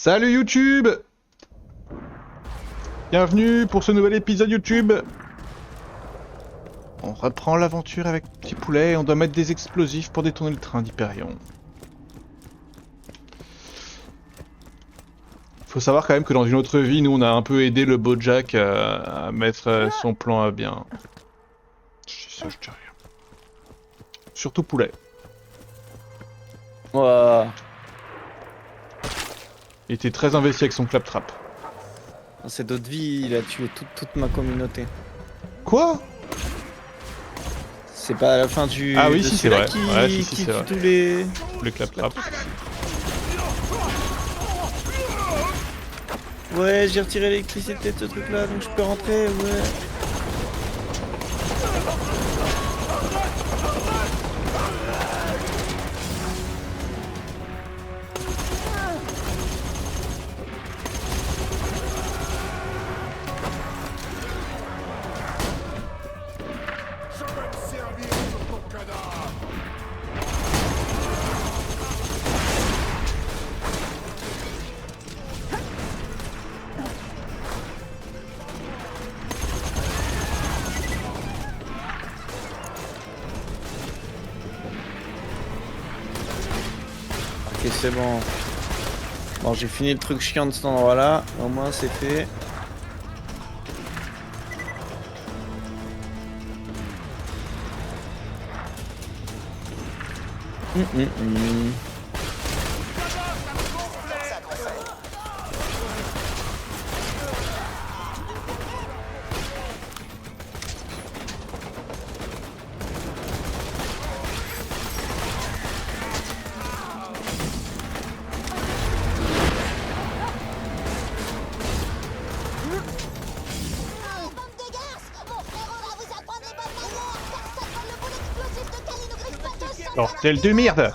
Salut YouTube! Bienvenue pour ce nouvel épisode YouTube. On reprend l'aventure avec Petit Poulet et on doit mettre des explosifs pour détourner le train d'Hyperion. Faut savoir quand même que dans une autre vie, nous on a un peu aidé le Bojack à mettre son plan à bien. Je dis ça, je dis rien. Surtout Poulet. Ouah. Il était très investi avec son claptrap. Dans cette autre vie, il a tué toute ma communauté. Quoi? C'est pas à la fin du. Ah oui, de si, c'est celui-là vrai. Qui, Ouais, si, qui c'est tue vrai. tous les. Le claptrap. Ouais, j'ai retiré l'électricité de ce truc là, donc je peux rentrer, ouais. Ok, c'est bon. Bon, j'ai fini le truc chiant de cet endroit là, au moins c'est fait. Hum. Bordel de merde!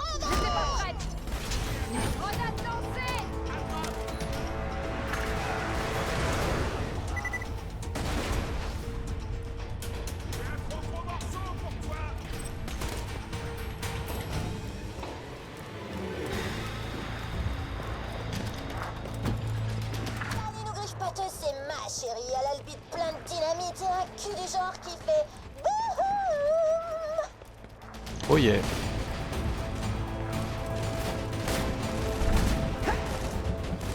C'est ma chérie, elle a le bide plein de dynamite et un cul du genre qui fait bouhoum. Oh yeah.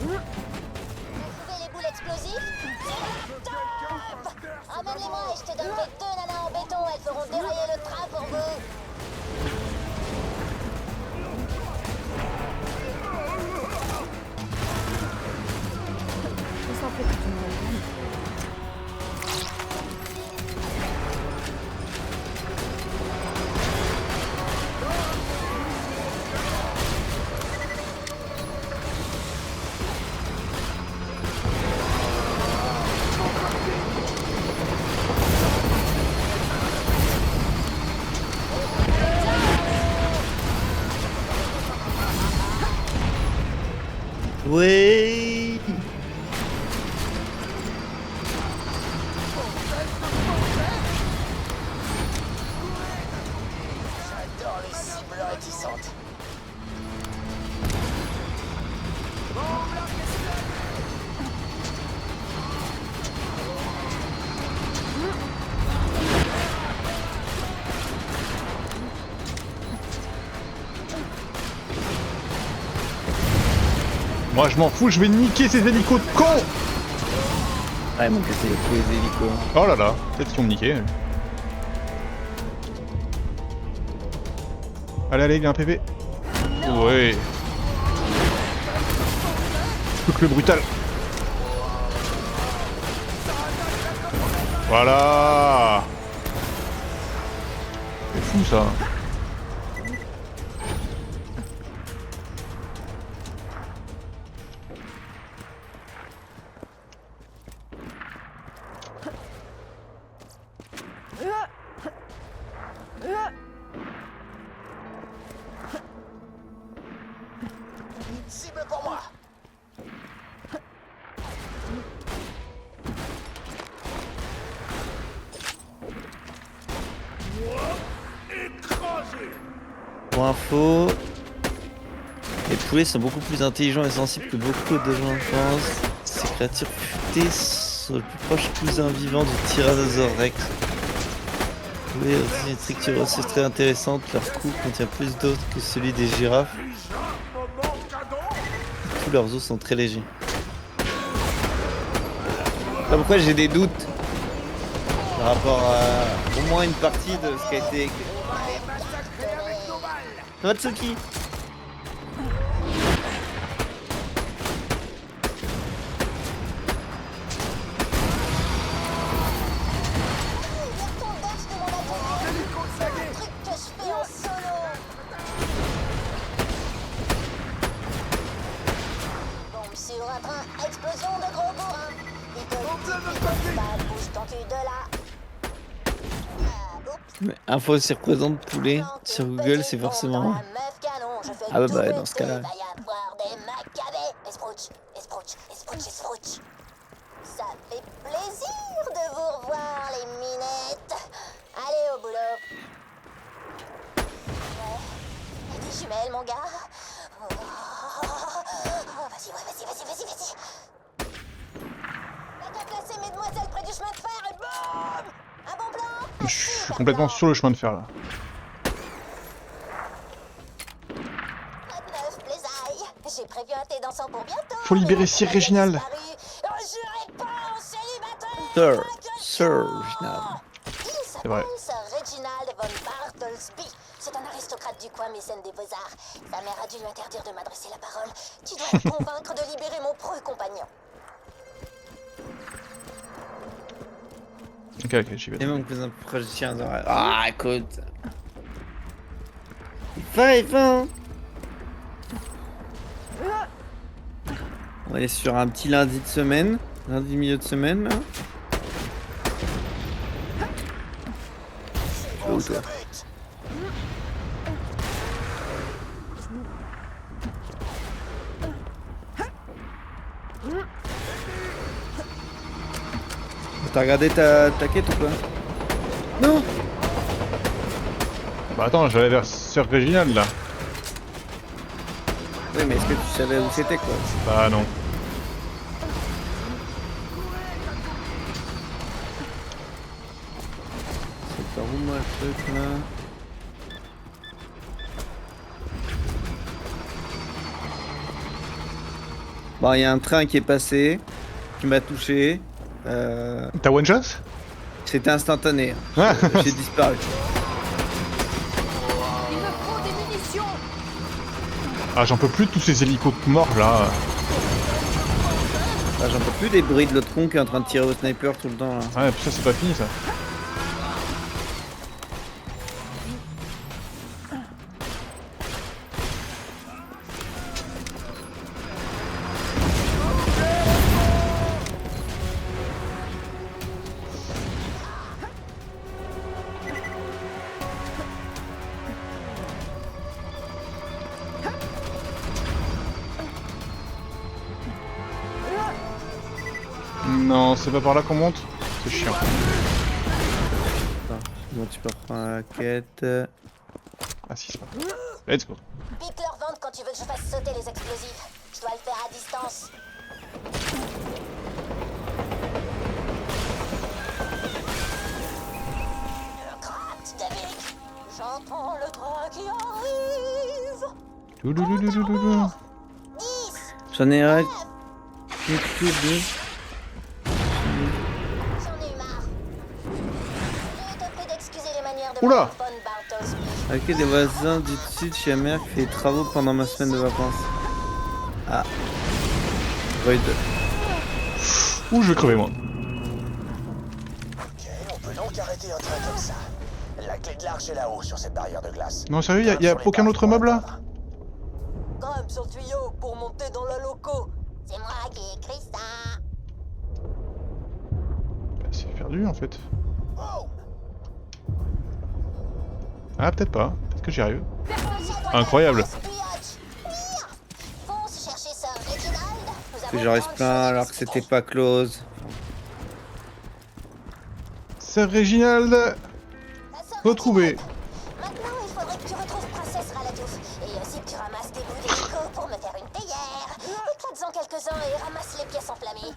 Vous trouvez les boules explosives? C'est top. Ramène-les-moi et je te donnerai 2 nanas en béton, elles feront dérailler le train pour vous. Ouais. J'adore les cibles réticentes. Moi je m'en fous, je vais niquer ces hélicos de cons! Ouais, ils m'ont cassé tous les hélicos. Oh là là, peut-être qu'ils vont me niquer. Allez, allez, il y a un PV. Ouais. Plus que le brutal. Voilà. C'est fou ça. Cible pour moi. Pour info, les poulets sont beaucoup plus intelligents et sensibles que beaucoup de gens pensent. Ces créatures futées sont le plus proche cousin vivant du Tyrannosaure Rex. Les poulets ont une structure aussi très intéressante. Leur cou contient plus d'os que celui des girafes. Tous leurs os sont très légers. Là, pourquoi j'ai des doutes par rapport à au moins une partie de ce qui a été écrit. Natsuki. Explosion de gros bourrin. Bouge ton cul de là. Info sur présente poulet sur Google, c'est forcément. Ah bah dans ce cas-là. Ça fait plaisir de vous revoir, les minettes. Allez au boulot. Ouais. Et des jumelles, mon gars. Oh, vas-y, ouais, vas-y. T'as placé mesdemoiselles près du chemin de fer et boum! Un bon plan? Je suis complètement sur le chemin de fer là. Pas de neuf, plaisaille. J'ai prévu un thé dansant pour bientôt. Faut libérer Sir Reginald. Je réponds, célibataire. Sir Reginald. C'est vrai. Sir Reginald von Bartlesby. C'est un aristocrate du coin mécène des beaux-arts. Sa mère a dû lui interdire de m'adresser la parole. Tu dois me convaincre de libérer mon preux compagnon. Ok, j'y vais. Et mon cousin proche du chien. Ah, écoute. Il va. On est sur un petit lundi de semaine. Lundi milieu de semaine, là. Oh, toi. T'as regardé ta quête ou quoi? Non. Bah attends, j'allais vers Sir Reginald là. Oui, mais est-ce que tu savais où c'était quoi? Bah non. C'est par où moi le truc là? Bon, il y a un train qui est passé, qui m'a touché. T'as one shot? C'était instantané. Ah. J'ai disparu. Il me faut des munitions. Ah, j'en peux plus de tous ces hélicos morts là. Ah, j'en peux plus des bruits de l'autre con qui est en train de tirer au sniper tout le temps là. Ouais, puis ça c'est pas fini ça. Non, c'est pas par là qu'on monte. C'est chiant. Attends, bon, tu peux reprendre la quête. Ah si, c'est pas. Let's go. Pique leur ventre quand tu veux que je fasse sauter les explosifs. Je dois le faire à distance. Gratte, David. J'entends le train qui arrive. Doudoudoudoudoudou. 10, J'en ai un. 9, j'en ai eu marre. Je te prie d'excuser les manières de Oula. Madame von Bartlesby. Avec des voisins du dessus de chez ma mère qui fait des travaux pendant ma semaine de vacances. Ah. Rude. Ouh, je vais crever moi. Ok, on peut donc arrêter un train comme ça. La clé de l'arche est là-haut sur cette barrière de glace. Non, sérieux, y a aucun autre meuble là? Grimpe sur le tuyau pour monter dans le loco. C'est moi qui ai écrit ça. Bah, c'est perdu en fait. Oh, Ah, peut-être pas. Peut-être que j'y arrive. Incroyable. Fonce chercher Sir Reginald. Nous avons Que j'en reste grande plein chance alors de que se c'était cacher. pas close. Sir Reginald. Sir Retrouvé. Reginald. Maintenant, il faudrait que tu retrouves Princesse Raladouf. Et aussi que tu ramasses des bouts d'hélico pour me faire descends et ramasse les pièces enflammées.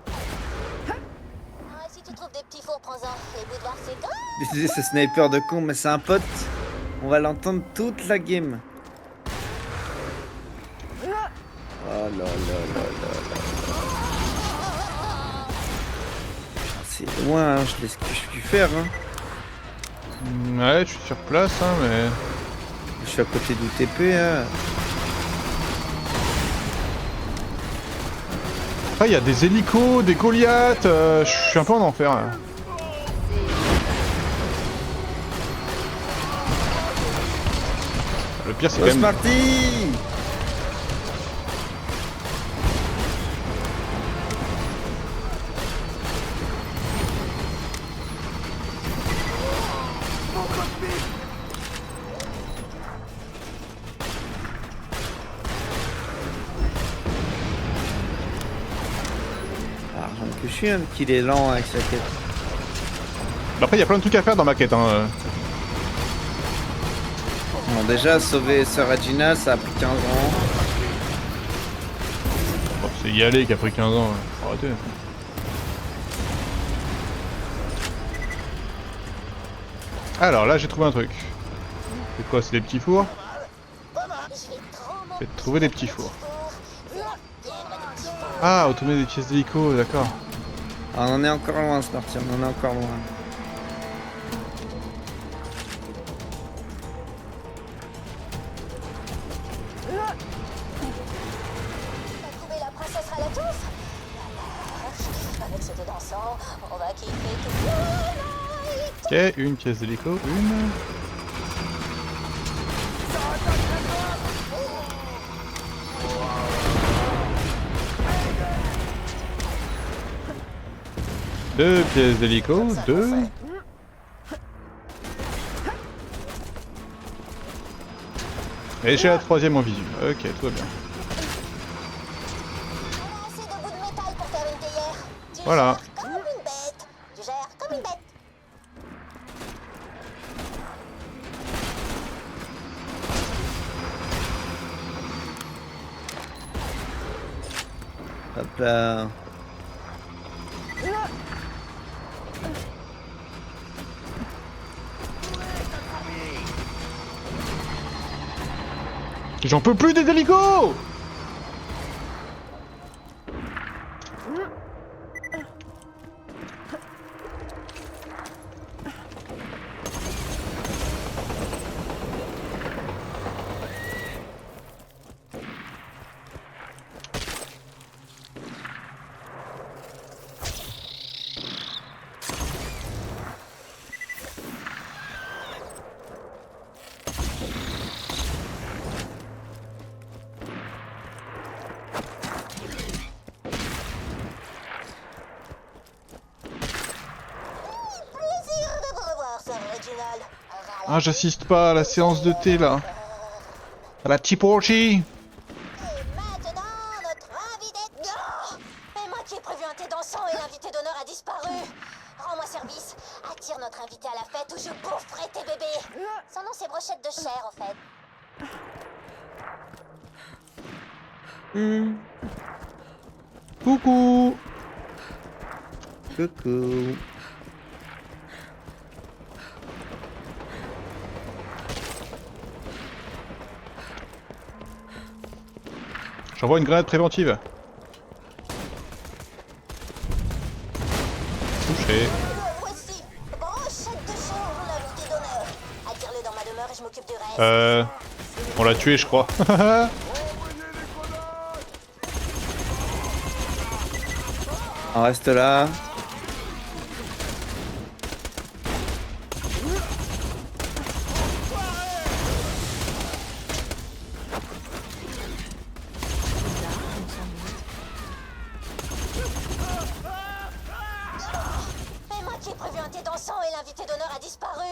Ah, si tu trouves des petits fours, prends-en. Les bouts de var, c'est grand. Désolé, ce sniper de con, mais c'est un pote. On va l'entendre toute la game. Oh là là là là là. C'est loin, hein, je laisse que je puis faire. Hein. Ouais, je suis sur place, hein, mais... Je suis à côté d'UTP. Hein. Ah, il y a des hélicos, des Goliaths, je suis un peu en enfer, là. Le pire, c'est quand C'est même... parti. Ah, j'en que je suis un qu'il est lent avec sa quête. Après, il y a plein de trucs à faire dans ma quête, hein. Bon, déjà, sauver Sœur Regina, ça a pris 15 ans. Bon, c'est y aller qui a pris 15 ans, hein. Arrêtez. Alors là, j'ai trouvé un truc. C'est quoi, c'est des petits fours? Je vais trouver des petits fours. Ah, automer des pièces d'hélico, d'accord. Ah, on en est encore loin, ce parti, on en est encore loin. T'as trouvé la princesse à la touffe? Avec ce thé dansant, on va kiffer tout. Ok, une pièce d'hélico, une. Deux pièces d'hélico, deux. Et j'ai la troisième en visu. Ok, tout va bien. On a assez de bouts de métal pour faire une théière. Tu Voilà. gères comme une bête. Tu gères comme une bête. Hop là. J'en peux plus des hélicos! Plaisir de vous revoir, Sœur Reginald. Ah, j'assiste pas à la séance de thé là. À la tea party. Et maintenant, notre invité... Non! Mais moi qui ai prévu un thé dansant et l'invité d'honneur a disparu. Rends-moi service. Attire notre invité à la fête ou je boufferai tes bébés. Son nom, c'est Brochette de chair, en fait. Coucou. Coucou. J'envoie une grenade préventive. Touché. Le voici. Brochette de chair, l'invité d'honneur. Attire-le dans ma demeure et je m'occupe du reste. On l'a tué, je crois. On reste là. Mais moi qui ai prévu un thé dansant et l'invité d'honneur a disparu.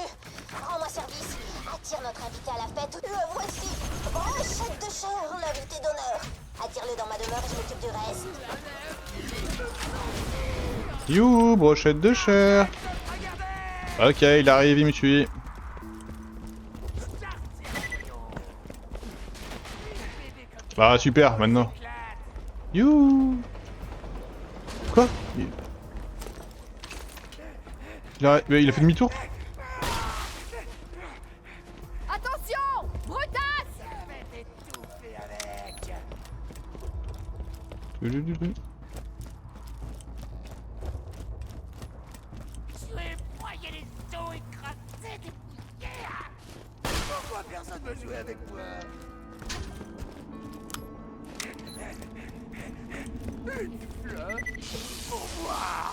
Rends-moi service. Attire notre invité à la fête. Le voici. Brochette de chair, l'invité d'honneur. Attire-le dans ma demeure et je m'occupe du reste. You, brochette de chair. Ok, il arrive, il me tue. Bah super, maintenant. You. Quoi? Mais il a fait demi-tour? Attention! Brutasse! Je vais broyer les os écrasés des poussières. Pourquoi personne veut jouer avec moi?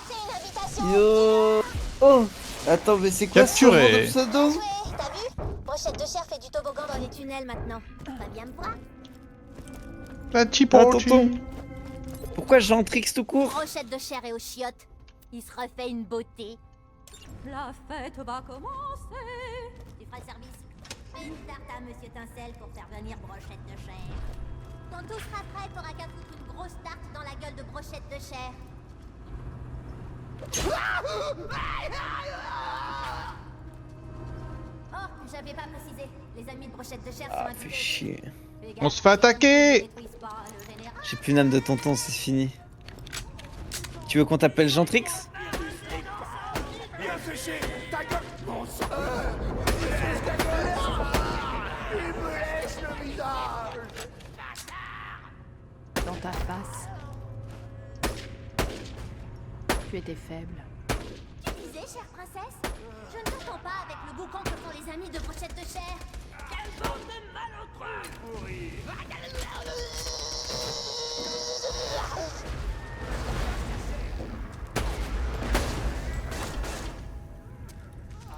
C'est une invitation. Yo. Oh. Attends, mais c'est quoi ce nom Capturé. de pseudo? Jouer, t'as vu? Brochette de chair fait du toboggan dans les tunnels maintenant. Pas bien me voir. La Ah, Porchi. tonton. Pourquoi Gentrix tout court? Brochette de chair et aux chiottes. Il se refait une beauté. La fête va commencer. Tu feras le service. Fais une tarte à Monsieur Tincelle pour faire venir Brochette de chair. Quand tout sera prêt, t'auras qu'à foutre une grosse tarte dans la gueule de Brochette de chair. Oh, j'avais pas précisé. Les amis de Brochette de chair sont Ah, invités. fais chier. Fais On gaffe, se fait attaquer. détruisent pas le général. J'ai plus d'âme de tonton, c'est fini. Tu veux qu'on t'appelle Gentrix? Bien séché, ta gueule, mon sang. Il me laisse le visage. Dans ta face. Tu étais faible. Tu disais, chère princesse? Je ne t'entends pas avec le boucan que font les amis de Brochette de chair. Quelle bande de malandrins pourris.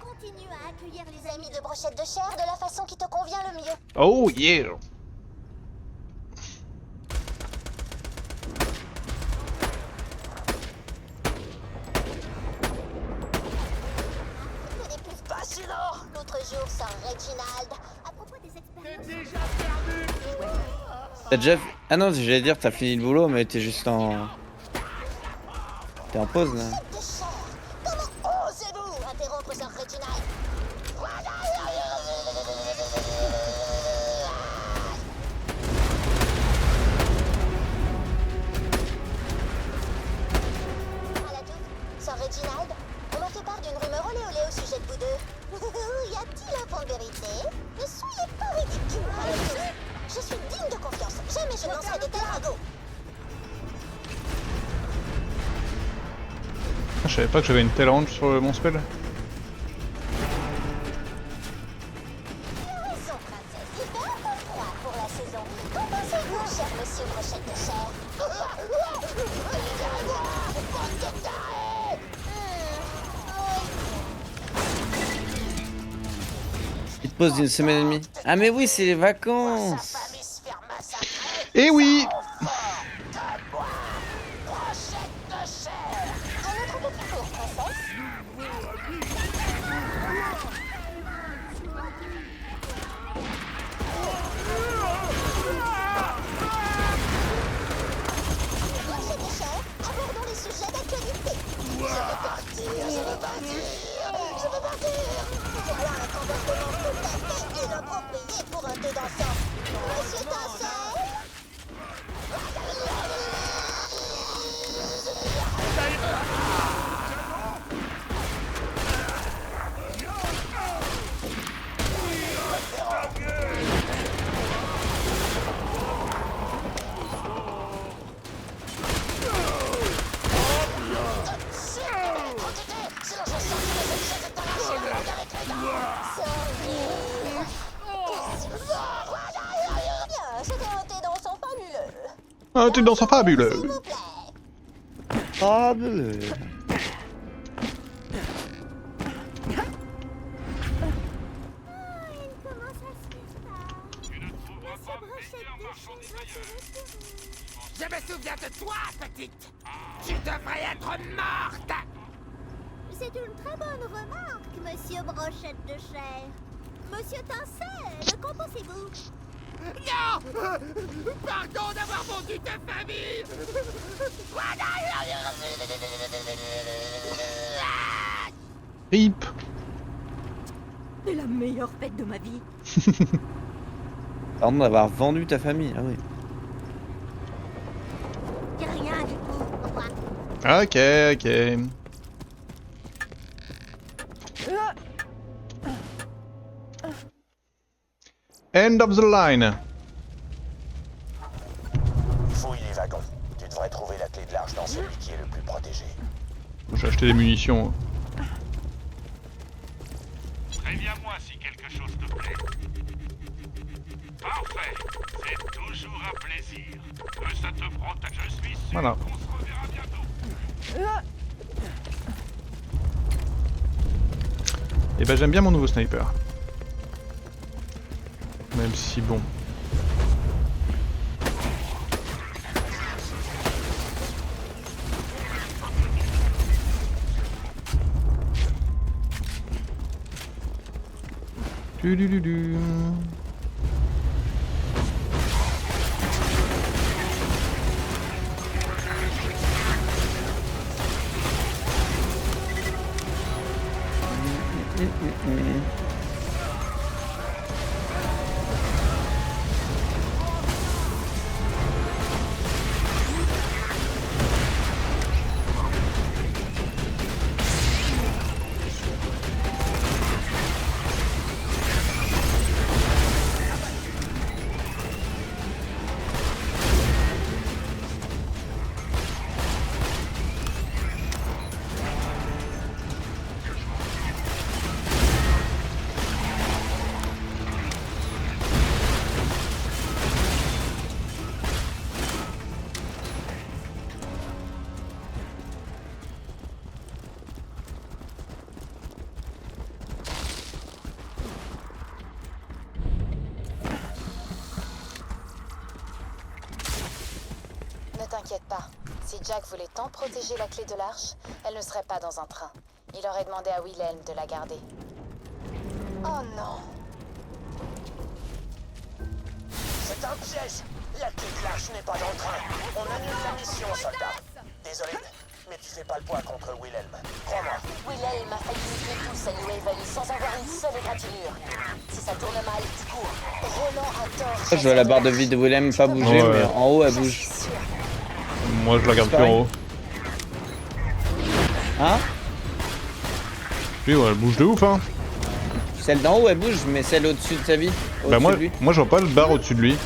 Continue à accueillir les amis de Brochette de chair de la façon qui te convient le mieux. Oh yeah. Ce n'est plus passionnant. L'autre jour, sans Reginald. À propos des expériences... Déjà perdu. T'as déjà... Ah non, j'allais dire t'as fini le boulot, mais t'es juste en... T'es en pause là. de chair. Comment osez-vous interrompre Sir Reginald? À la toute, Sir Reginald, on m'a fait part d'une rumeur olé olé au sujet de vous deux. Y a-t-il un fond de vérité? Ne soyez pas ridicule, à la toute. Je suis digne de confiance. Jamais je ne lancerai de tels ragots. Je savais pas que j'avais une telle range sur mon spell. Raison, princesse. Il fait un peu froid pour la saison. Qu'en pensez-vous, cher monsieur Brochette de chair? Il te pose d'une semaine et demie. Ah mais oui, c'est les vacances. Famille se faire massacrer. Eh oui. Brochette de chair. Un autre peu plus court, princesse. Brochette de chair, abordons les sujets d'actualité. Je veux partir. Voilà un comportement tout à fait inapproprié pour un thé dansant. Monsieur Tincelle? Bien, c'était un thé dansant fabuleux. Ah, t'es dans sa fabuleux. S'il vous plaît. Ah bleu. Comment ça se fait ça? Monsieur Brochette de chair Je me souviens de toi, petite. Tu devrais être morte. C'est une très bonne remarque, monsieur Brochette de chair. Monsieur Tincelle, qu'en pensez-vous? Non. Pardon d'avoir vendu ta famille. Rip. C'est la meilleure fête de ma vie. Pardon d'avoir vendu ta famille, ah oui. Ok, ok. End of the line. Fouille les wagons. Tu devrais trouver la clé de l'arche dans celui qui est le plus protégé. J'ai acheté des munitions. Préviens-moi si quelque chose te plaît. Parfait. C'est toujours un plaisir. Que ça te prend ta... Je suis sûr Voilà. qu'on se reverra bientôt. Et ben j'aime bien mon nouveau sniper. Même si bon. Du. Ne t'inquiète pas. Si Jack voulait tant protéger la clé de l'arche, elle ne serait pas dans un train. Il aurait demandé à Wilhelm de la garder. Oh non! C'est un piège. La clé de l'arche n'est pas dans le train. On annule la mission, soldat. Désolé, mais tu fais pas le poids contre Wilhelm. Crois-moi. Wilhelm a failli nous tuer tous à New Haven sans avoir une seule égratignure. Si ça tourne mal, tu cours. Roland a tort. Je vois la barre de vie de Willem pas bouger, Ouais. mais en haut elle J'en bouge. suis sûre. Moi je la garde plus en haut. Hein? Puis ouais, elle bouge de ouf hein. Celle d'en haut elle bouge, mais celle au-dessus de sa vie. Bah moi, de lui. moi je vois pas le bar au-dessus de lui.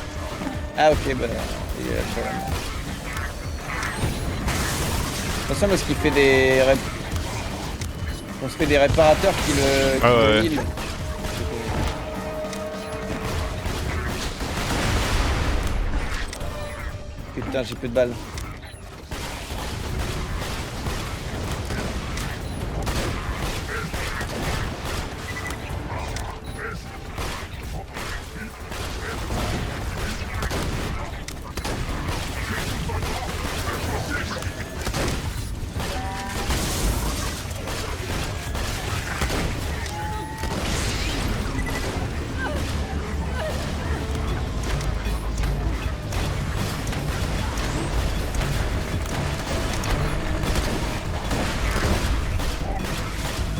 Ah ok, bah il est là sur la main. Attention parce qu'il fait des... On se fait des réparateurs qui le... Ah ouais. heal. Putain, j'ai plus de balles.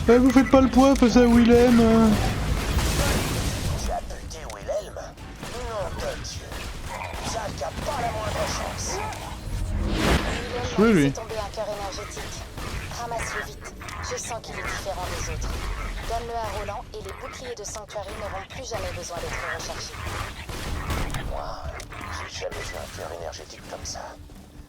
Vous faites pas le poids face à Willem. Tu as buté Wilhelm? Nom de Dieu. Jack a pas la moindre chance. Oui, Wilhelm a lui. laissé tomber un cœur énergétique. Ramasse-le vite. Je sens qu'il est différent des autres. Donne-le à Roland et les boucliers de Sanctuary n'auront plus jamais besoin d'être rechargés. Moi, j'ai jamais vu un cœur énergétique comme ça.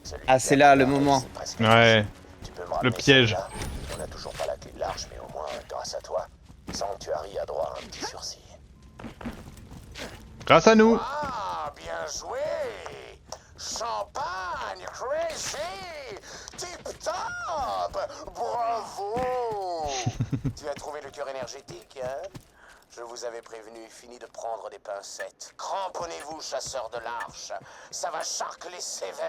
Celui Ah, qui c'est a là, la le clé, moment. c'est presque Ouais. Tu peux me ramener piège. celui-là? On n'a toujours pas la clé de l'arche, mais au moins, grâce à toi, Sanctuary a droit à un petit sursis. Grâce à nous. Ah, bien joué! Champagne, crazy! Tip top! Bravo! Tu as trouvé le cœur énergétique, hein? Je vous avais prévenu, fini de prendre des pincettes. Cramponnez-vous, chasseurs de l'arche. Ça va charcler sévère.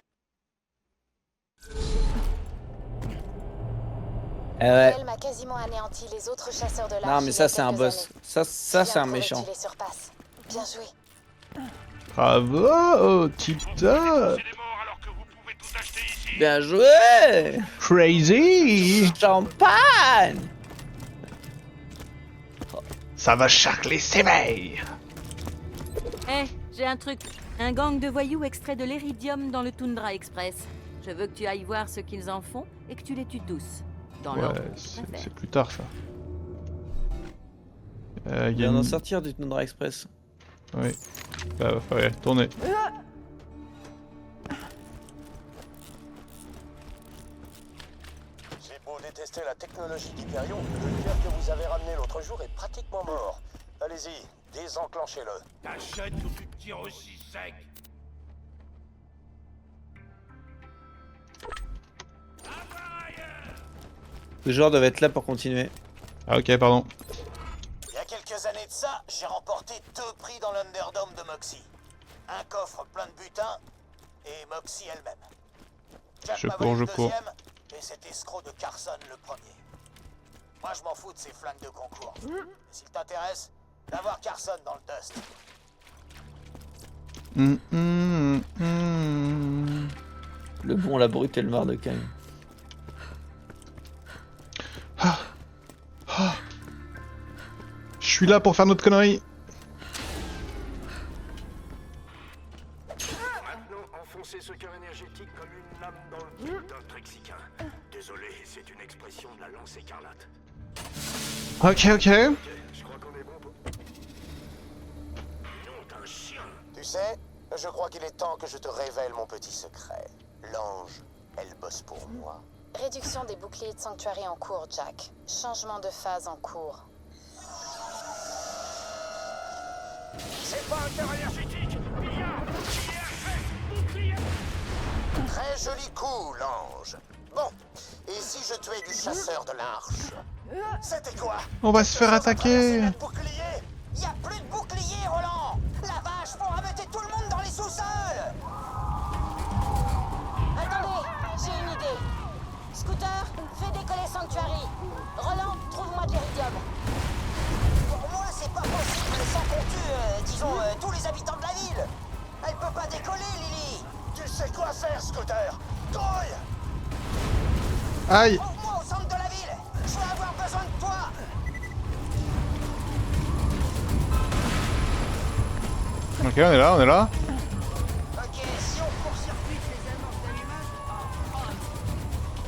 Ouais. Wilhelm a quasiment anéanti les autres chasseurs de l'arche. Non mais il y ça a c'est un quelques boss. années. Ça Il a c'est un prouvé méchant. qu'il les surpasse. Bien joué. Bravo, tip top. C'est des morts alors que vous pouvez tout acheter ici. Bien joué! Crazy. Champagne! Ça va charcler sévère. Eh, j'ai un truc. Un gang de voyous extrait de l'Éridium dans le Tundra Express. Je veux que tu ailles voir ce qu'ils en font et que tu les tues tous. Dans Ouais, l'ordre que tu c'est préfères. plus tard ça. Il Y a vient d'en une... sortir du Tundra Express. Oui. Bah, ouais, tournez. J'ai beau détester la technologie d'Hyperion, le cœur que vous avez ramené l'autre jour est pratiquement mort. Allez-y, désenclenchez-le. T'achètes ou tu te tires aussi sec. Les joueurs doivent être là pour continuer. Ah ok, pardon. Il y a quelques années de ça, j'ai remporté 2 prix dans l'Underdome de Moxie. Un coffre plein de butin et Moxie elle-même. Jack Je m'a cours, volé le je cours. deuxième et cet escroc de Carson le premier. Moi je m'en fous de ces flingues de concours. Mais s'il t'intéresse, d'avoir Carson dans le dust. Le bon, la brute et le Mardokai. Je suis là pour faire notre connerie. Maintenant, enfoncez ce cœur énergétique comme une lame dans le cul d'un Trexicain. Désolé, c'est une expression de la lance écarlate. Ok, ok. Ok, je crois qu'on est bon pour... Nom d'un chien. Tu sais, je crois qu'il est temps que je te révèle mon petit secret. L'ange, elle bosse pour moi. Réduction des boucliers de Sanctuary en cours, Jack. Changement de phase en cours. C'est pas un cœur énergétique. Billard, bouclier à bouclier. Très joli coup, l'ange. Bon, et si je tuais du chasseur de l'arche? C'était quoi? On va se faire attaquer. Il y a plus de bouclier, Roland. La vache, faut rameuter tout le monde dans les sous-sols. Attendez, j'ai une idée. Scooter, fais décoller Sanctuary. Roland, trouve-moi de l'iridium. Pour moi, c'est pas possible sans qu'on tue, disons, tous les habitants de la ville. Elle peut pas décoller, Lily. Tu sais quoi faire, Scooter? Grouille! Aïe. Trouve-moi au centre de la ville. Je vais avoir besoin de toi. Ok, on est là, on est là. Ok, si on court-circuite Les amorces d'allumage.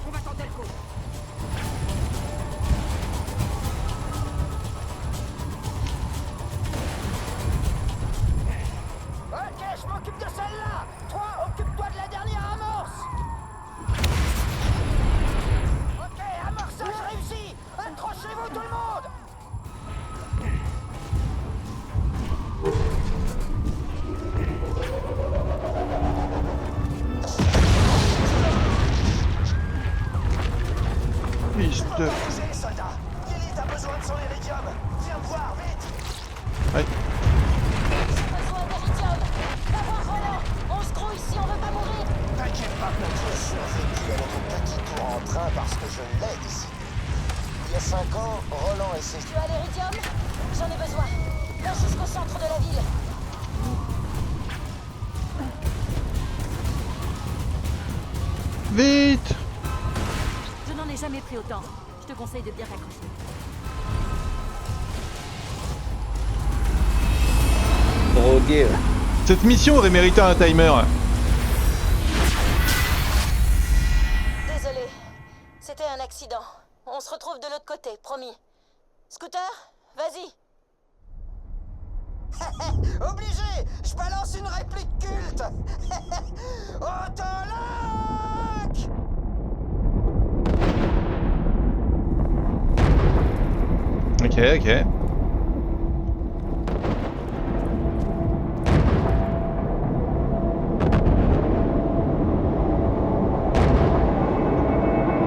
On va tenter le coup. Ok, je m'occupe de celle-là. Toi, occupe-toi de la dernière amorce. Ok, amorçage réussi. Accrochez-vous tout le monde. Fils de... Posez, soldat. Lilith a besoin de son iridium. Viens me voir, vite. Aïe. J'ai besoin d'iridium. Va voir Roland. On se grouille si on veut pas mourir. T'inquiète pas, j'ai survécu à notre petit tour en train parce que je l'ai décidé. Il y a 5 ans, Roland et ses... Tu as l'iridium? J'en ai besoin. Va jusqu'au centre de la ville. Vite. Je n'en ai jamais pris autant. Je te conseille de bien t'accrocher. Drogué. Cette mission aurait mérité un timer. Désolé. C'était un accident. On se retrouve de l'autre côté, promis. Scooter, vas-y. Obligé. Je balance une réplique culte. Autolock. Ok, ok.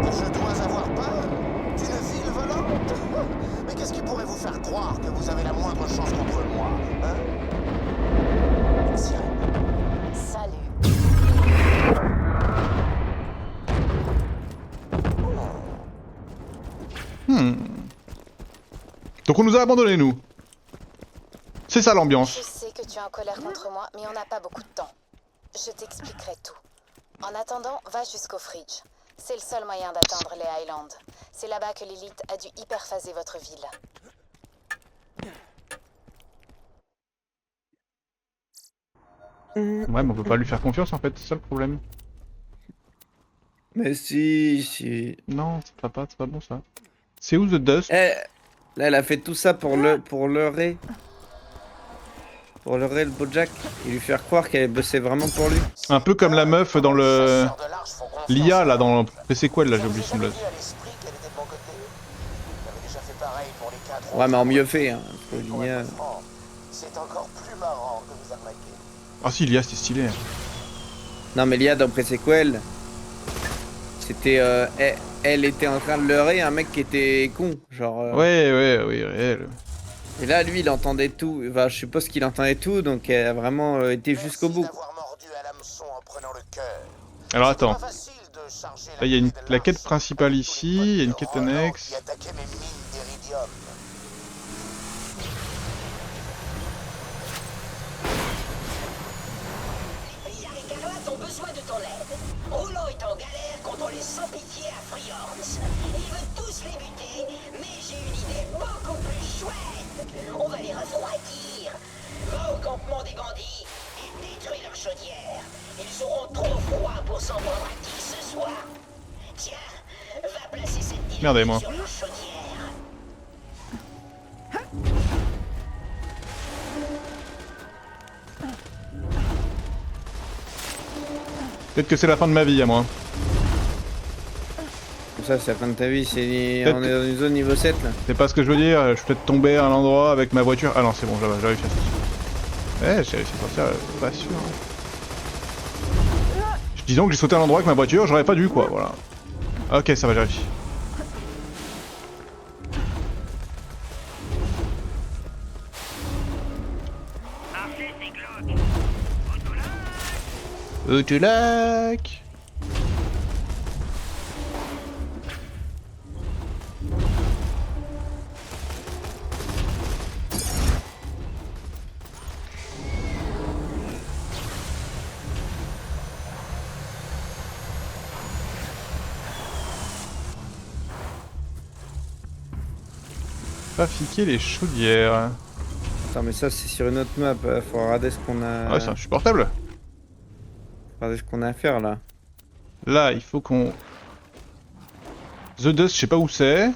Je dois avoir peur d'une ville volante. Mais qu'est-ce qui pourrait vous faire croire que vous avez la moindre chance contre moi, hein? Sirène. Salut. Donc on nous a abandonnés, nous. C'est ça l'ambiance. Je sais que tu es en colère contre moi, mais on n'a pas beaucoup de temps. Je t'expliquerai tout. En attendant, va jusqu'au Fridge. C'est le seul moyen d'atteindre les Highlands. C'est là-bas que l'élite a dû hyperphaser votre ville. Ouais, mais on peut pas lui faire confiance en fait, c'est ça le problème. Mais si. Non, c'est pas bon ça. C'est où The Dust? Eh, là, elle a fait tout ça pour leurrer. Pour leurrer le Bojack et lui faire croire qu'elle bossait vraiment pour lui. Un peu comme la meuf dans le... Chasseurs de l'arche font confiance L'IA là, à dans l'oncle. le sequel là, j'ai oublié Ça son vous est blaze. jamais venu à l'esprit qu'elle était de mon côté? J'avais déjà fait pareil pour les 4 Ouais, mais en autres. mieux fait, hein. Parce que Pour l'IA- être franc, c'est encore plus marrant que vous arnaquer. Ah si, l'IA c'était stylé. Non, mais l'IA dans Pre-Sequel, c'était. Elle était en train de leurrer un mec qui était con. Genre. Ouais, oui, réel. Et là, lui, il entendait tout. Enfin, je suppose qu'il entendait tout, donc elle a vraiment été jusqu'au bout. Merci d'avoir mordu à l'hameçon en prenant le cœur. Alors C'était attends, pas facile de charger là il y a clé de la quête l'arche principale avec ici, tous les il y a une potes quête de Roland annexe. qui attaquaient mes mines d'iridium. Les Écarlates ont besoin de ton aide. Roland est en galère contre les sans-pitié à Friorns. Ils veulent tous les buter, mais j'ai une idée beaucoup plus chouette. On va les refroidir. Va au campement des bandits et détruis leur chaudière. Ils auront trop froid pour s'en prendre à qui ce soir. Tiens, va placer cette Merde, dynamite moi. sur leur chaudière. Peut-être que c'est la fin de ma vie à moi. Comme ça, c'est la fin de ta vie. Peut-être On est dans une zone niveau 7 là. C'est pas ce que je veux dire, je suis peut-être tombé à un endroit avec ma voiture. Ah non, c'est bon, j'ai réussi à sortir. Ouais, j'ai réussi à sortir, pas sûr. Disons que j'ai sauté à un endroit avec ma voiture, j'aurais pas dû quoi, voilà. Ok, ça va, j'ai réussi. Autolac. Trafiquer les chaudières. Attends, mais ça, c'est sur une autre map. Faut regarder ce qu'on a. Ouais, c'est insupportable. Regarder ce qu'on a à faire là. Là, il faut qu'on... The Dust, je sais pas où c'est.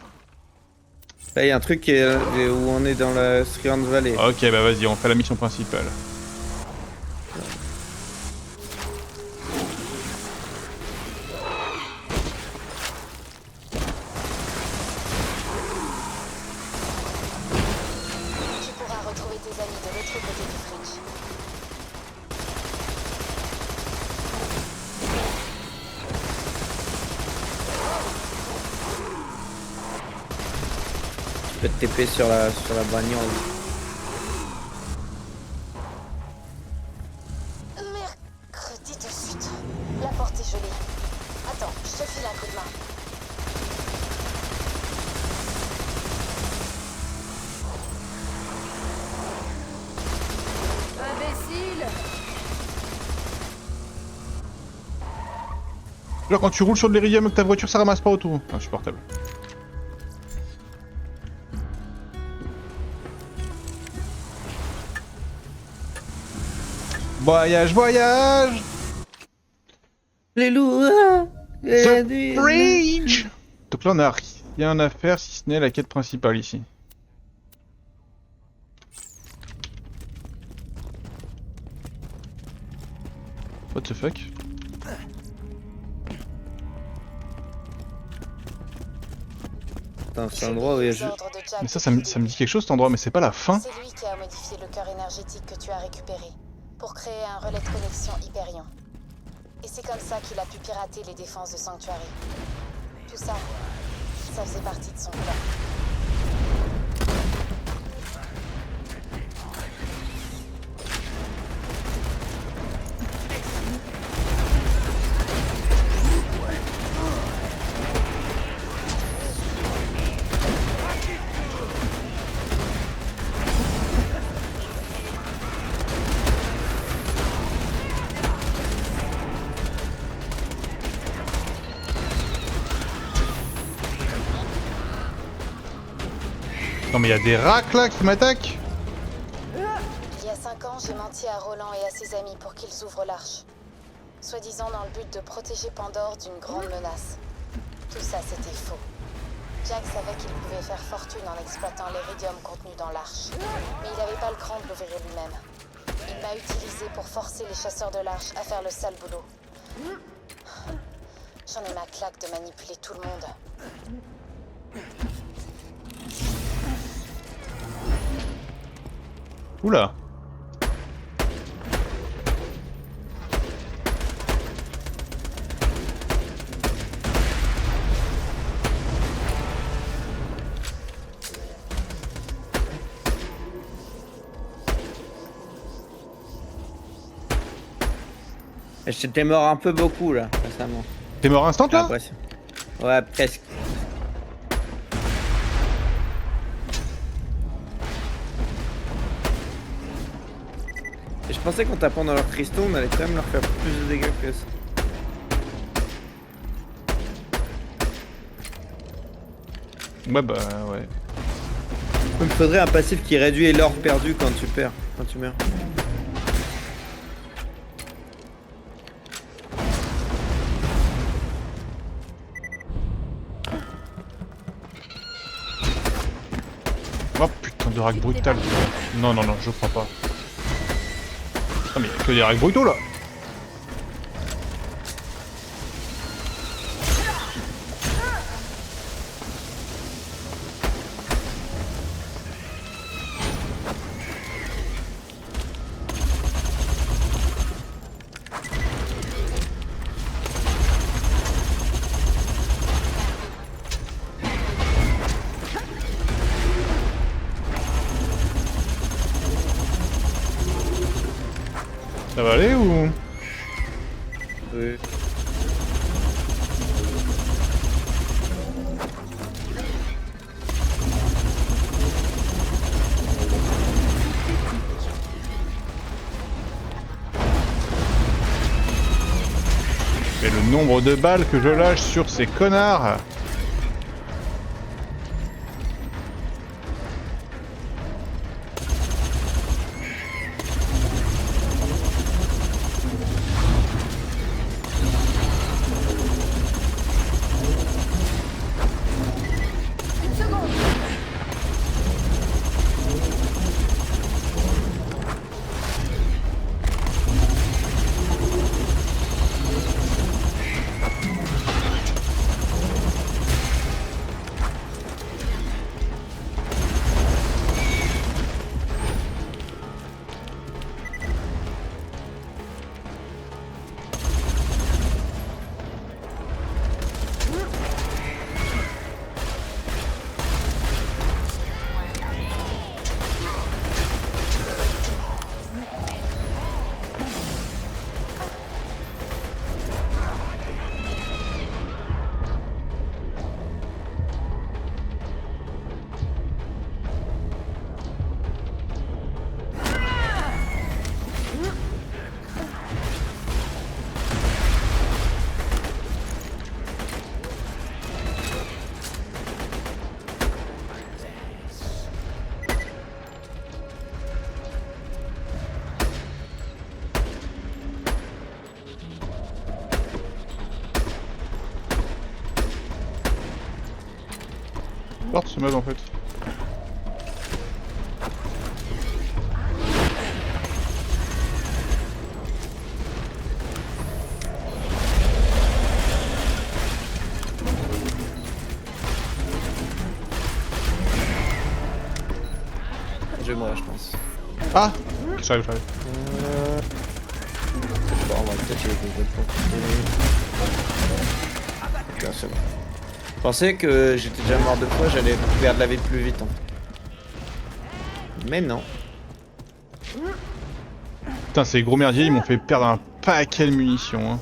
Là, il y a un truc où on est dans la Striand Valley. Ok, bah vas-y, on fait la mission principale. Tu pourras retrouver tes amis de l'autre côté du fridge. Tu peux te TP sur la bagnole. Mercredi de suite. La porte est gelée. Attends, je te file un coup de main. Imbécile! Genre quand tu roules sur de l'iridium avec ta voiture, ça ramasse pas autour. Insupportable. Voyage, voyage! Les loups. The Bridge! Donc là on a rien à faire si ce n'est la quête principale ici. What the fuck? Attends, c'est un endroit où il y a Les juste. ordres de Jack Mais ça me dit quelque chose cet endroit, mais c'est pas la fin. C'est lui qui a modifié le cœur énergétique que tu as récupéré pour créer un relais de connexion Hyperion. Et c'est comme ça qu'il a pu pirater les défenses de Sanctuary. Tout ça, ça faisait partie de son plan. Non mais il y a des racks là qui m'attaquent. Il y a 5 ans, j'ai menti à Roland et à ses amis pour qu'ils ouvrent l'arche. soi-disant dans le but de protéger Pandore d'une grande menace. Tout ça, c'était faux. Jack savait qu'il pouvait faire fortune en exploitant l'iridium contenu dans l'arche. Mais il n'avait pas le cran de l'ouvrir lui-même. Il m'a utilisé pour forcer les chasseurs de l'arche à faire le sale boulot. J'en ai ma claque de manipuler tout le monde. Oula. J'étais mort un peu beaucoup là, récemment. T'es mort instant J'ai là? l'impression. Ouais, presque. Et je pensais qu'en tapant dans leurs cristaux, on allait quand même leur faire plus de dégâts que ça. Ouais bah ouais. Il me faudrait un passif qui réduit l'or perdu quand tu perds, quand tu meurs. Oh putain de rack brutal. Non non non, je crois pas. Ah mais y'a que des racks brutaux là. Ça va aller ou? Oui. Et le nombre de balles que je lâche sur ces connards. Porte ce meuble en fait. Je vais mourir, je pense. Ah! J'arrive, j'arrive. Bon, on va peut-être les complètement. Ok, c'est bon. Je pensais que j'étais déjà mort 2 fois, j'allais perdre la vie plus vite en fait. Mais non. Putain, ces gros merdiers, ils m'ont fait perdre un paquet de munitions. Hein.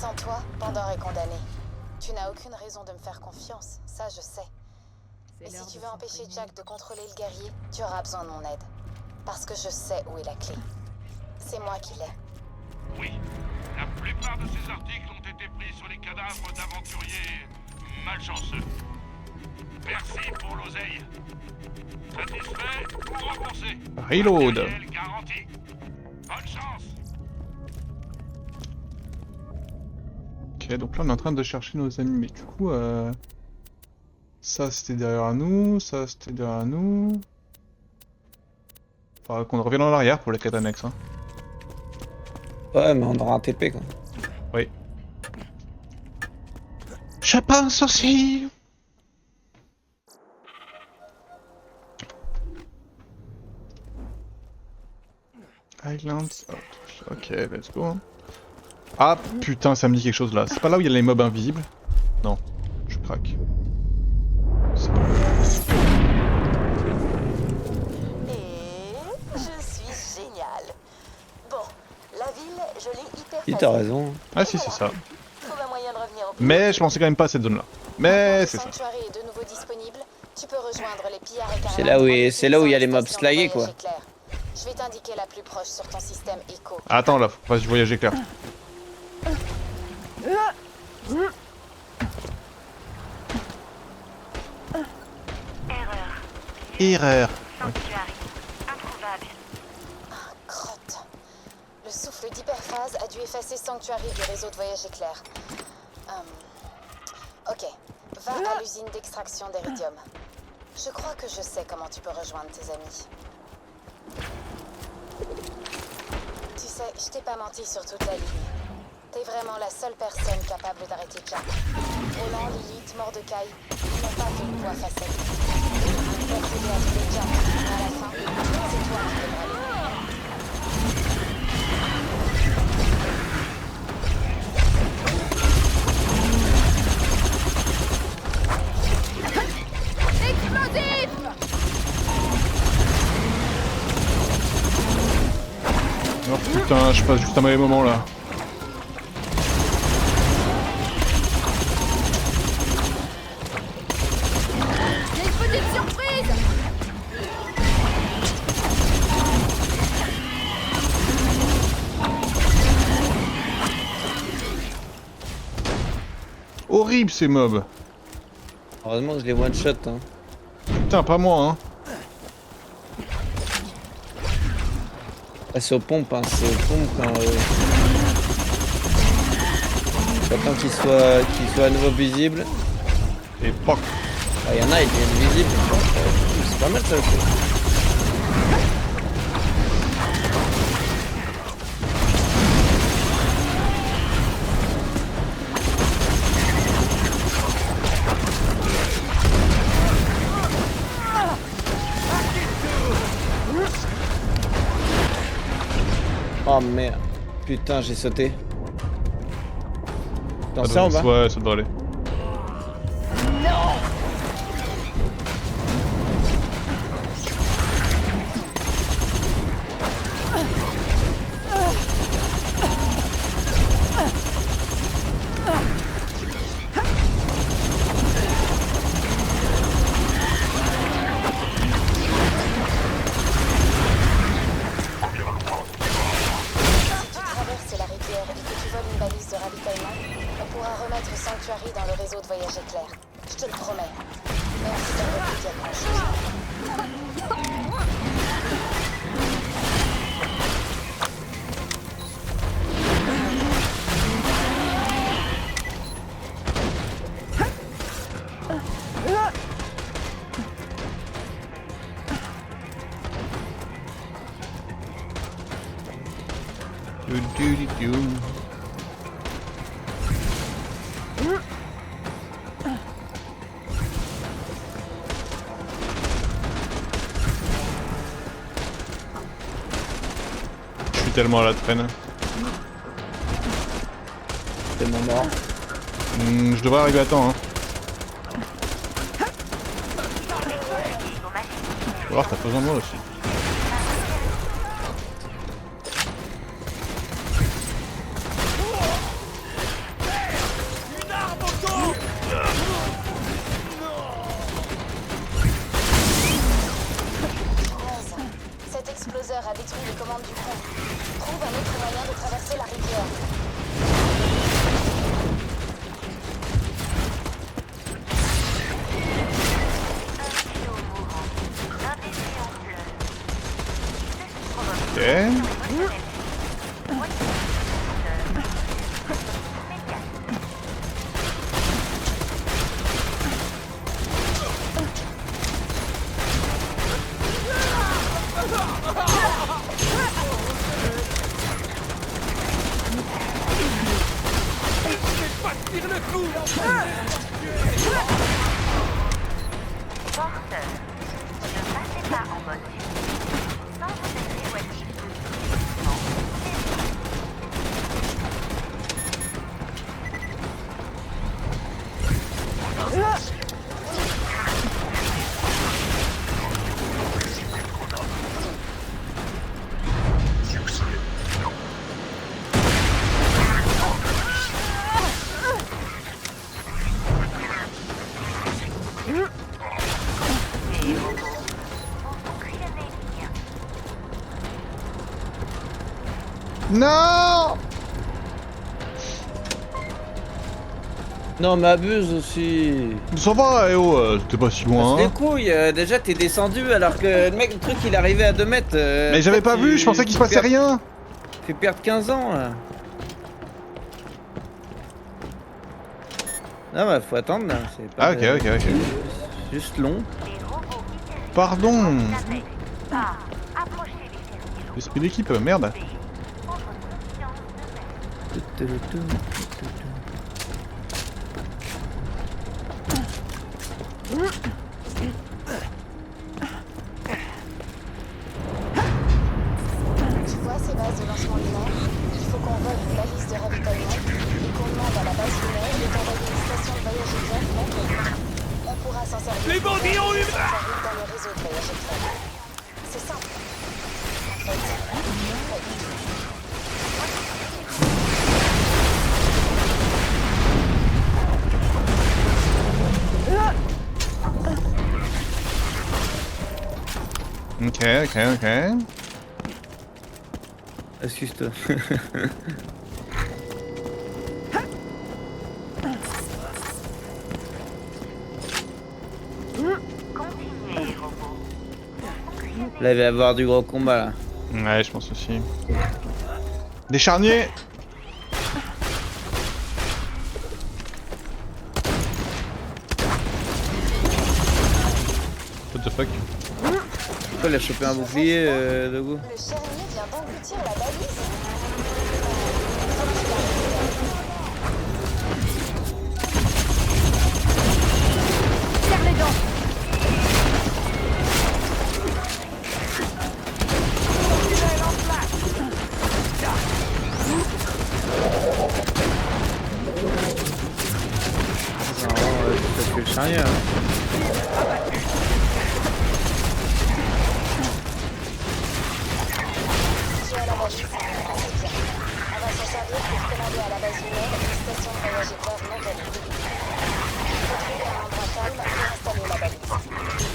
Sans toi, Pandore est condamné. Tu n'as aucune raison de me faire confiance, ça je sais. Mais si tu veux empêcher Jack de contrôler le guerrier, tu auras besoin de mon aide. Parce que je sais où est la clé. C'est moi qui l'ai. Oui, la plupart de ces articles ont été été pris sur les cadavres d'aventuriers malchanceux. Merci pour l'oseille. Satisfait ou remboursé? Reload. Matériel garanti. Bonne chance. Ok, donc là on est en train de chercher nos amis, mais du coup, ça c'était derrière nous, ça c'était derrière nous. Faudra qu'on revienne en arrière pour les quêtes annexes. Hein. Ouais, mais on aura un TP quoi. Oui. Je pense aussi. Islands. Ok, let's go. Ah putain, ça me dit quelque chose là. C'est pas là où il y a les mobs invisibles? Non, je craque. Et je suis génial. Bon, la ville, je l'ai hyper Si, facile. t'as raison. Ah si, c'est ça. Trouve un moyen de revenir au Mais je pensais quand même pas à cette zone là. Mais c'est ça. Le sanctuaire est de nouveau disponible. Tu peux rejoindre les pillards écarlates C'est là où en c'est là où il y a les utilisant mobs station de slagués, voyage quoi. éclair. Je vais t'indiquer la plus proche sur ton système Echo. Attends là, faut pas se voyager clair. Erreur. Crotte. Le souffle d'hyperphase a dû effacer Sanctuary du réseau de voyage éclair. Ok. Va à l'usine d'extraction d'Eridium. Je crois que je sais comment tu peux rejoindre tes amis. Tu sais, je t'ai pas menti sur toute la ligne. T'es vraiment la seule personne capable d'arrêter Jack. Roland, Lilith, Mordecai, ils n'ont pas de poids facile. Ils peuvent t'aider à trouver Jack, mais à la fin, c'est toi qui devras l'éliminer. Oh putain, je passe juste un mauvais moment là. Horrible ces mobs. Heureusement que je les one shot. Hein. Putain, pas moi hein. Ah, c'est aux pompes, hein. C'est aux pompes quand. J'attends qu'il soit à nouveau visible. Et poc. Ah, y en a, ils deviennent visibles. C'est pas mal ça aussi. Oh merde. Putain, j'ai sauté. Dans ça en bas? Ouais, ça doit aller. Sanctuary dans le réseau de voyage éclair. Je te le promets. Merci d'avoir pu dire grand-chose. Je suis tellement à la traîne. Tellement mort. Je devrais arriver à temps hein. Tu vas voir, t'as pas besoin de moi aussi. Cet exploseur a détruit les commandes du pont. Trouve un autre moyen de traverser la rivière. Non. Non, mais abuse aussi. Ça va, eh oh, t'es pas si Passe loin. les Hein. couilles, déjà t'es descendu alors que le mec, le truc il arrivait à 2 mètres. Mais j'avais pas vu, je pensais qu'il se passait rien. Fait perdre 15 ans là. Non, bah faut attendre là. C'est pas Ah, ok. juste long. Pardon. Esprit d'équipe, merde. Tu vois ces bases de lancement lunaire? Il faut qu'on vole une balise de ravitaillement et qu'on demande à la base lunaire de t'envoyer une station de voyage éclair non. On pourra s'en servir. Les bandits ont eu dans le réseau de voyage éclair. C'est simple. En fait, pas du tout. Ok. Excuse-toi. Là, il va y avoir du gros combat là. Ouais, je pense aussi. Des charniers. What the fuck? Pourquoi il a chopé un bouclier, Dogo? Le charnier vient d'engloutir la balise. Serre les dents. Non, peut-être que le charnier. J'ai à la balise. C'est bien. On va s'en servir pour commander à la base lunaire une station de voyage éclair non valide. Il faut trouver un endroit calme et installer la balise.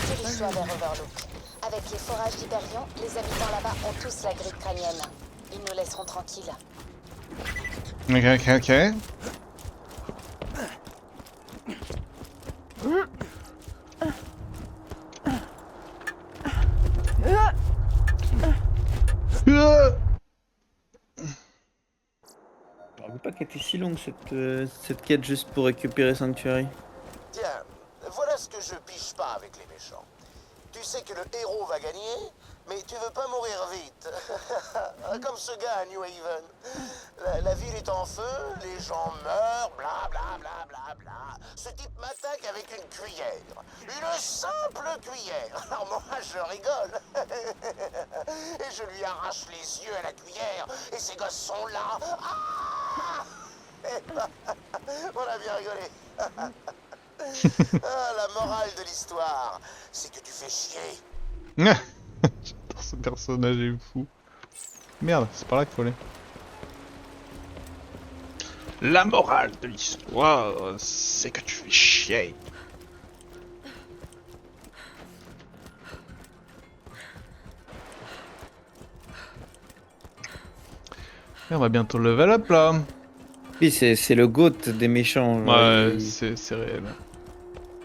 Dirige-toi vers Overlook. Avec les forages d'Hyperion, les habitants là-bas ont tous la grille crânienne. Ils nous laisseront tranquilles. Ok. Je ne pas qu'elle était si longue cette quête juste pour récupérer Sanctuary. Tiens, voilà ce que je piche pas avec les méchants. Tu sais que le héros va gagner, mais tu veux pas mourir vite. Comme ce gars à New Haven. La ville est en feu, les gens meurent, bla bla bla bla bla. Ce type m'attaque avec une cuillère. Une simple cuillère. Alors moi, je rigole. Et je lui arrache les yeux à la cuillère. Et ces gosses sont là. Ah on a bien rigolé. La morale de l'histoire, c'est que tu fais chier. J'adore ce personnage, il est fou. Merde, c'est par là qu'il faut aller. La morale de l'histoire, c'est que tu fais chier. Et on va bientôt level up là. Oui, c'est le GOAT des méchants. Genre, Ouais, c'est réel.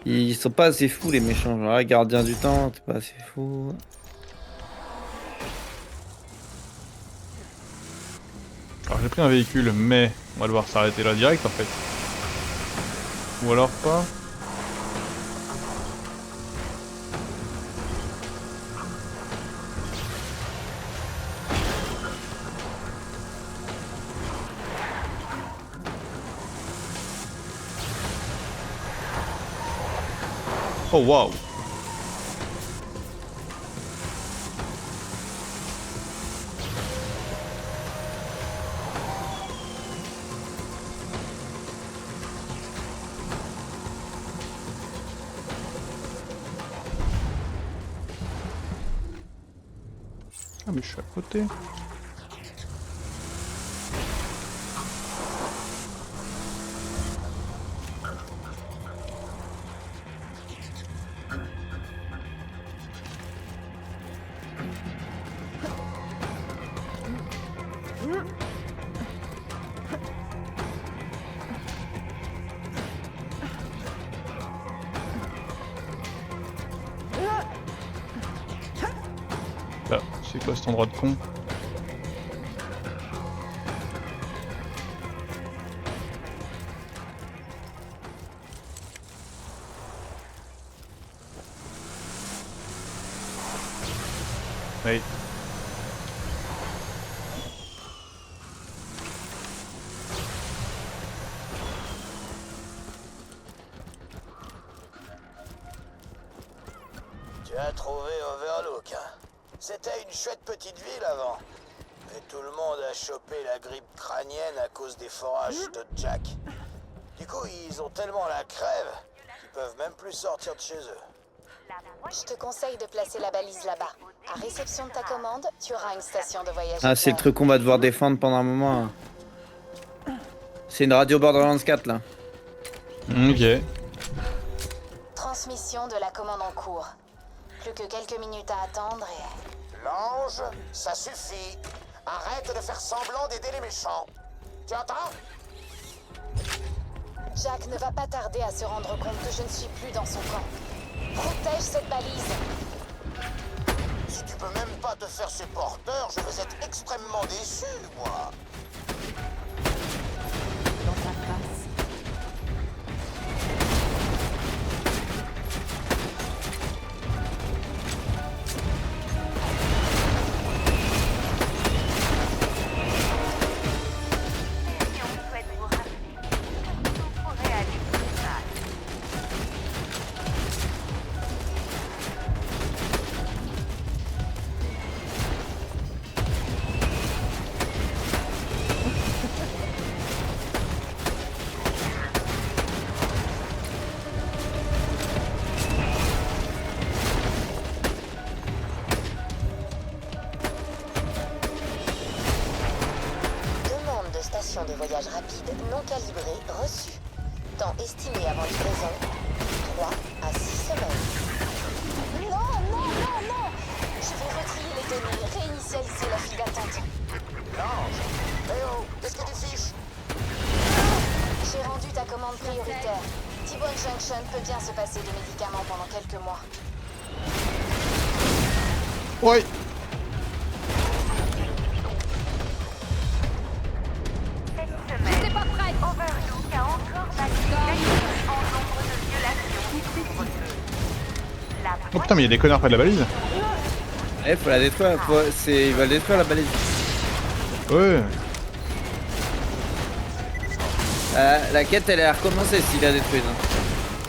ils sont pas assez fous les méchants. Genre, ah, gardien du temps, t'es pas assez fou. Alors j'ai pris un véhicule, mais on va devoir s'arrêter là direct en fait. Ou alors pas. Oh waouh! Ah mais je suis à côté. Là, c'est quoi cet endroit de con? Oui. Tu as trouvé Overlook, hein? C'était une chouette petite ville avant. Mais tout le monde a chopé la grippe crânienne à cause des forages de Jack. Du coup, ils ont tellement la crève qu'ils peuvent même plus sortir de chez eux. Je te conseille de placer la balise là-bas. À réception de ta commande, tu auras une station de voyage. Ah, c'est le truc qu'on va devoir défendre pendant un moment. C'est une radio Borderlands 4 là. Ok. Transmission de la commande en cours. Plus que quelques minutes à attendre et... L'ange, ça suffit. Arrête de faire semblant d'aider les méchants. Tu entends? Jack ne va pas tarder à se rendre compte que je ne suis plus dans son camp. Protège cette balise. Si tu peux même pas te faire ses porteurs, je vais être extrêmement déçu, moi. Dans ta face. On souhaite vous rappeler que vous pourrez aller plus mal. Demande de station de voyage rapide non calibrée reçue. Temps estimé avant livraison, 3 à 6 semaines. Non, non, non, non! Je vais retrier les données, réinitialiser la file d'attente. L'ange. Eh oh, qu'est-ce que tu fiches? J'ai rendu ta commande prioritaire. T-Bone Junction peut bien se passer de médicaments pendant quelques mois. Ouais. Cette semaine, Overlook a encore battu en nombre de violations. La Oh putain mais il y a des connards près de la balise. Eh, faut la détruire. Ils veulent détruire la balise. Ouais. La quête elle a recommencé s'il la détruit.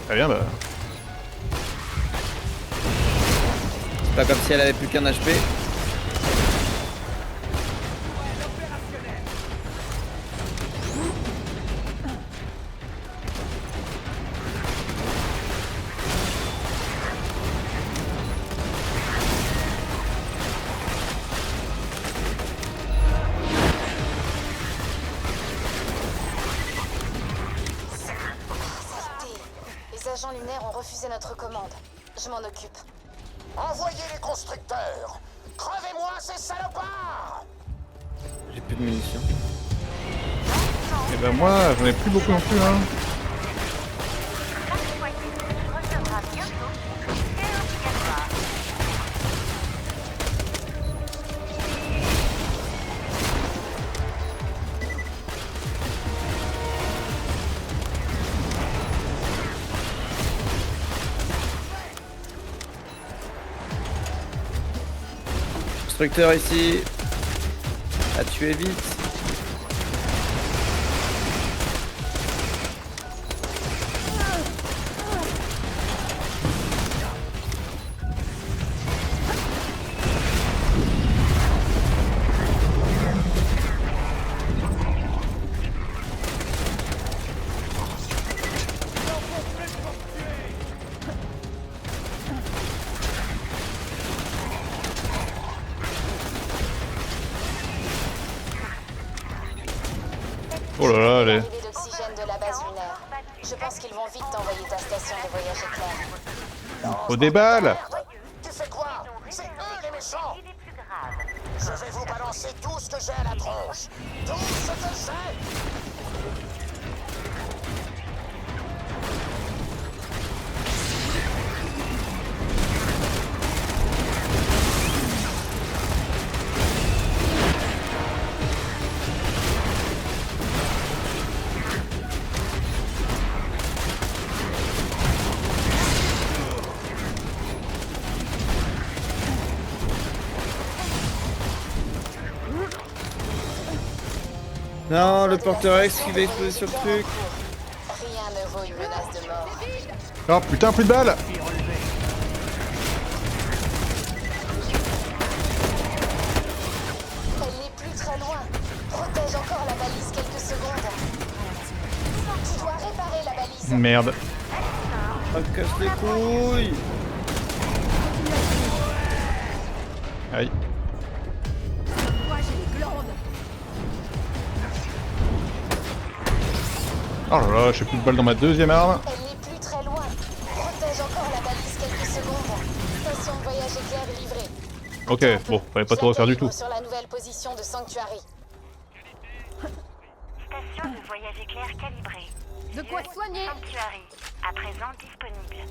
Très bien bah. C'est pas comme si elle avait plus qu'un HP. Les agents lunaires ont refusé notre commande. Je m'en occupe. Envoyez les constructeurs. Crevez-moi ces salopards. J'ai plus de munitions. Et ben moi j'en ai plus beaucoup non plus hein. chaque foyer recevra bientôt c'est obligatoire. Destructeur ici. À tuer vite. Oh là là, allez. L'arrivée d'oxygène de la base lunaire. Je pense qu'ils vont vite t'envoyer ta station de voyage éclair. Au déballe. Tu fais quoi? C'est eux les méchants! Il est plus grave. Je vais vous balancer tout ce que j'ai à la tronche! Tout ce que j'ai! Non, le porteur X qui va exploser sur le truc. Rien ne vaut une menace de mort. Oh putain, plus de balles. Elle n'est plus très loin. Protège encore la balise quelques secondes. Tu dois réparer la balise. Merde. Oh, casse les couilles. Aïe. Moi, j'ai les glandes. Oh là là, j'ai plus de balles dans ma deuxième arme. Elle n'est plus très loin. Protège encore la balise quelques secondes. Station de voyage éclair livrée. Ok, bon, fallait pas trop refaire du tout. Sur la nouvelle position de Sanctuary. Station de voyage éclair calibrée. De quoi soigner. Sanctuary. À présent disponible.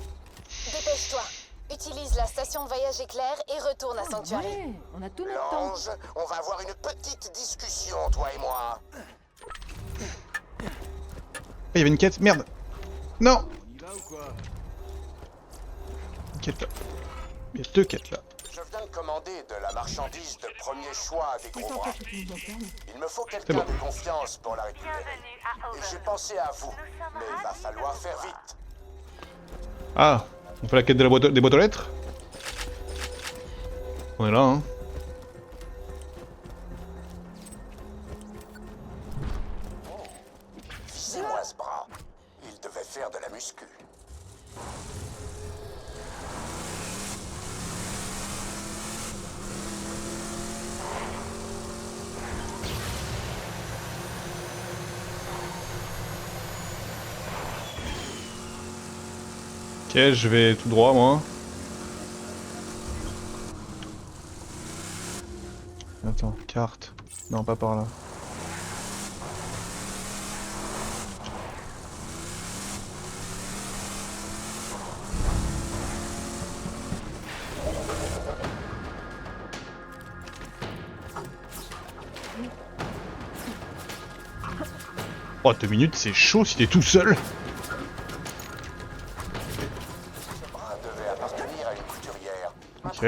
Dépêche-toi. Utilise la station de voyage éclair et retourne à Sanctuary. Ouais, on a tout notre temps. L'ange, on va avoir une petite discussion, toi et moi. Ah, il y avait une quête, merde. Non. Une quête là. Il y a deux quêtes là. Je viens de commander de la marchandise de premier choix des gros bras. Il me faut quelqu'un bon. de confiance pour la récupérer. Bienvenue à Et j'ai Overlook. pensé à vous, mais il va falloir faire vite. Ah, on fait la quête de la des boîtes aux lettres. On est là, hein. Visez-moi ce bras. Il devait faire de la muscu. Ok, je vais tout droit moi. Attends, carte. Non, pas par là. Oh, 2 minutes, c'est chaud si t'es tout seul. Ce bras devait appartenir à une couturière. Ok.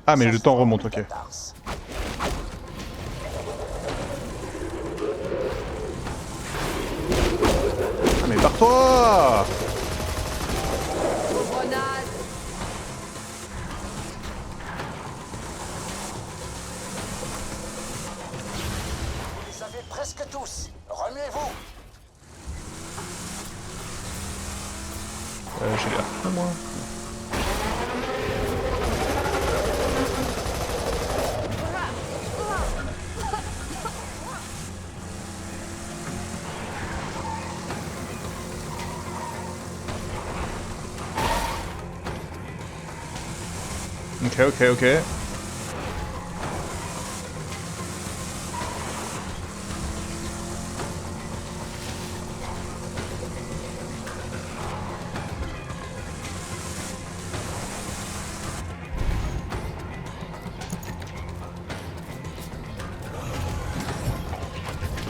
Ah, mais le temps remonte, ok. Ah, mais barre-toi! Grenade. Vous les avez presque tous. Remuez-vous. J'ai l'air fou, moi. Ok, ok, ok.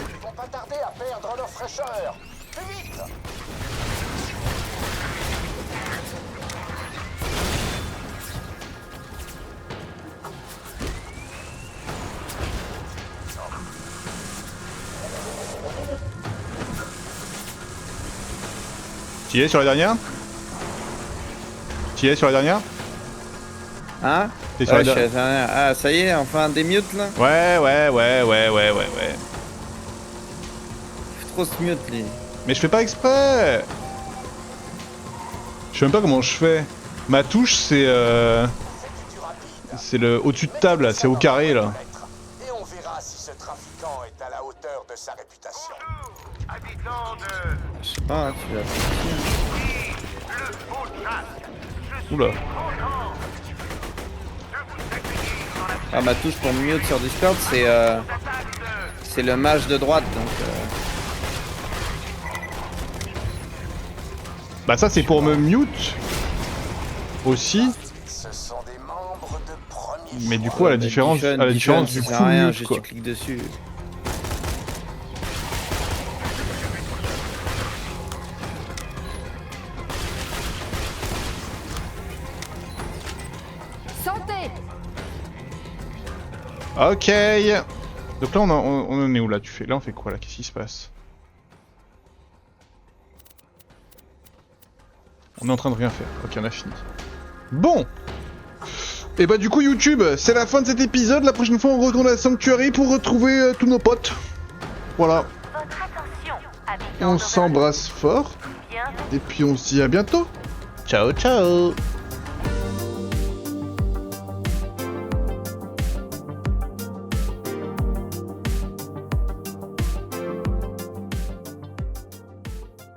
Ils vont pas tarder à perdre leur fraîcheur. Plus vite. Tu y es sur la dernière? Tu y es sur la dernière? Hein? T'es sur la je suis à dernière? la dernière. Ah, ça y est, enfin des mutes là? Ouais. Il fait trop ce mute, lui. Mais je fais pas exprès. Je sais même pas comment je fais. Ma touche c'est c'est le au-dessus de table là, c'est au carré là. Et on verra si ce trafiquant est à la hauteur de sa réputation. Habitants de Je sais pas, hein, tu l'as fait. le Beau-Jack, je suis Oula. content de vous accueillir dans la Ah, ma touche pour mute sur Discord, c'est le mage de droite, donc Bah ça c'est pour me mute aussi, Ce sont des membres de premier mais du choix. coup à la différence du ça coup sert à rien, mute juste quoi. tu cliques dessus. Santé! Ok. Donc là on en est où là? Tu fais là on fait quoi là? Qu'est-ce qui se passe? On est en train de rien faire. Ok, on a fini. Bon. Et bah du coup YouTube, c'est la fin de cet épisode. La prochaine fois on retourne à la Sanctuary pour retrouver tous nos potes. Voilà. Votre attention, habitants On d'Overlook. s'embrasse fort. Bienvenue. Et puis on se dit à bientôt. Ciao ciao.